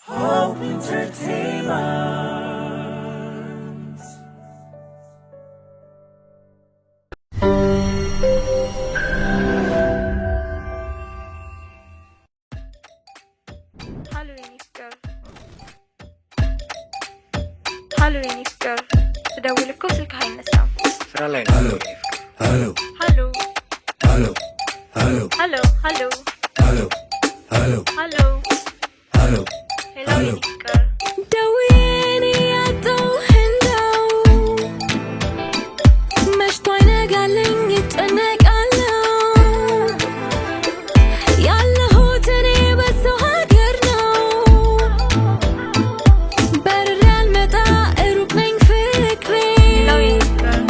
Hope Entertainment. هالو يا نيفكر تداولكو سلك هاي النساء سرالين هلو هلو هالو هلو هلو هالو هالو هلو هلو هالو هلو هلو يا هلو. نيفكر دويني يا دوهندو مشط عينك علين يتقنك علو يلا هو تاني بس وهاجرنا برا المدى قرب من فكري هلو يا نيفكر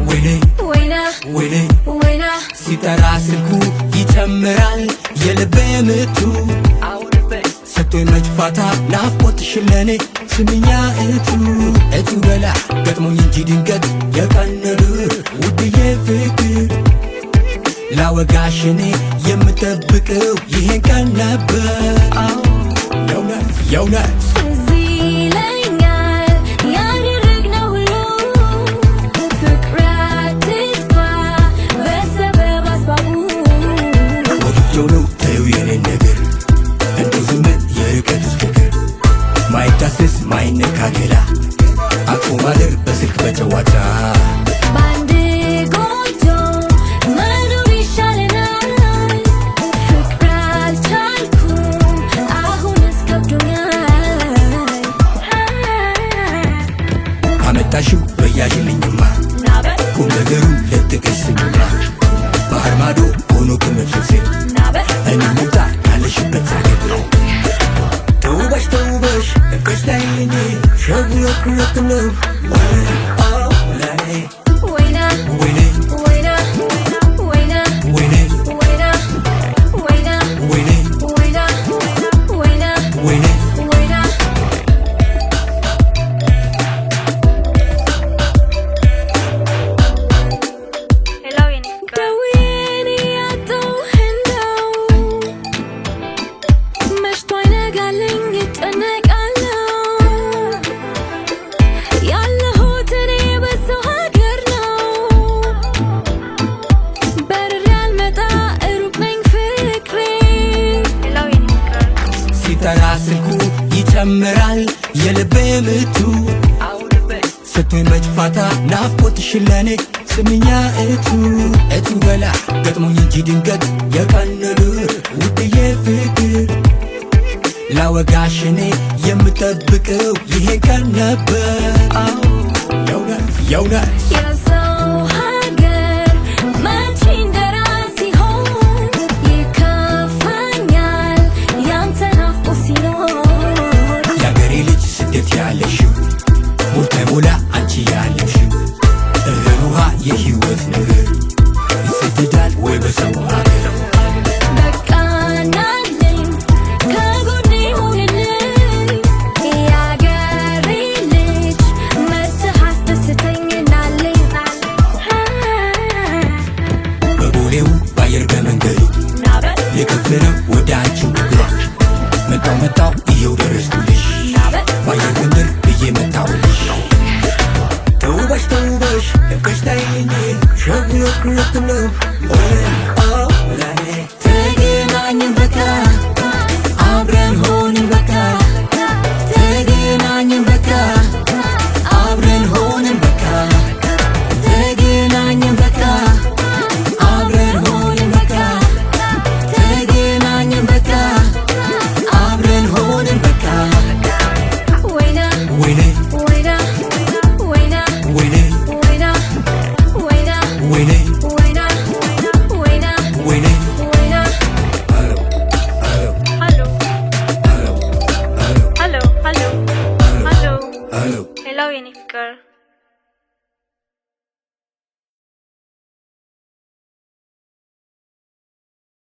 ويني وينا ويني وينا ሲጠራ ስልኩ ይጨምራል የልቤ ምቱ ሰጥቶኝ መጭፋታ ናፍቆትሽን ለኔ ስምኛ እቱ በላ ገጥሞኝ እንጂ ድንገት የቀን ነገር ውድዬ ፍቅር ላወጋሽ እኔ የምጠብቀው ይሄን ቀን ነበር የእውነት የእውነት እዚህ ይለኛል ያደረግነው ሁሉ ፍቅራችን በሰበብ አስባቡ ወድጄው ነው ተይው የኔን ነገር እንደው ዝም የርቀትሽ ፍቅር ማይዳሰስ ማይነካ ገላ አቅፎ ማደር በስልክ በጨዋታ በአንድ ጎጆ መኖር ይሻለናል ፍቅር አልቻልኩም አሁንስ ከብዶኛል ካመጣሽው በያዥልኝማ ናበል ቁም ነገሩን ለጥቀሽ ስሙማ ባህር ማዶ ሆኖ ከመፍሰሴ ናበል እኔ መውጣ ያለሽበት ዛገር ተውበሽ ተውበሽ እቅሽ ላይልኝ ሸጉረኩረት ነው ላይ ወይና ወይኔ ወይና ወይና ወይኔ ወይና ወይና ወይኔ ወይና ወይና ወይኔ ወይና ሄሎ የኔ ፍቅር ደውዬኔ ያጣሁህነው መሽቶ አይነጋልኝ እጨነቃለሁ ያለሁት እኔ በሰው ሀገር ነው በርሬ አልመጣ ሩቅ ነኝ ፍቅሬ ሄሎ የኔ ፍቅር ሲጠራ ስልኩ ይጨምራል የልቤ ምቱ ሰጥቶኝ መጭፋታ ናፍቆትሽን ለኔ ስምኛ እቱ በላ ገጥሞኝ እንጂ ድንገት የቀን ነገር ውድዬ ፍቅር ላወጋሽ እኔ የምጠብቀው ይሄን ቀን ነበር የእውነት የእውነት የሰው ሀገር መቼ እንደራስ ሲሆን ይከፋኛል ያንተ ናፍቆት ሲኖር የአገሬ ልጅ ስደት ያለሽው ሞልታ ሞላ አንቺ ያለሽው እህል ውሃ የህይወት ነገር ይሰደዳል ወይ በሰው ሀገር በቃ ናልኝ ከጎኔ ሁንልኝ የአገሬ ልጅ መተህ አስደስተኝ ናልኝ በቦሌው ባየር በመንገዱ ናበል የከፈለው ወደ አንቺው እግሯ መጣው ይኸው ደረስኩልሽ ናበል ባየር መንገድ ብዬ መጣሁልሽ ተውበሽ ተውበሽ እቅሽ ታይልኝ ሸጉረኩረት ነው ላይ ተገናኝን በቃ አብረን ሆንን በቃ ተገናኝን በቃ አብረን ሆንን በቃ ተገናኝን በቃ አብረን ሆንን በቃ ተገናኝን በቃ አብረን ሆንን በቃ ወይና ወይኔ ወይና ወይና ወይኔ ወይና ወይና ወይኔ ወይና ወይና ወይኔ ወይና Hello, hello, ሃሎ hello, ሃሎ ሃሎ hello, ሃሎ hello. ሄሎ የኔ ፍቅር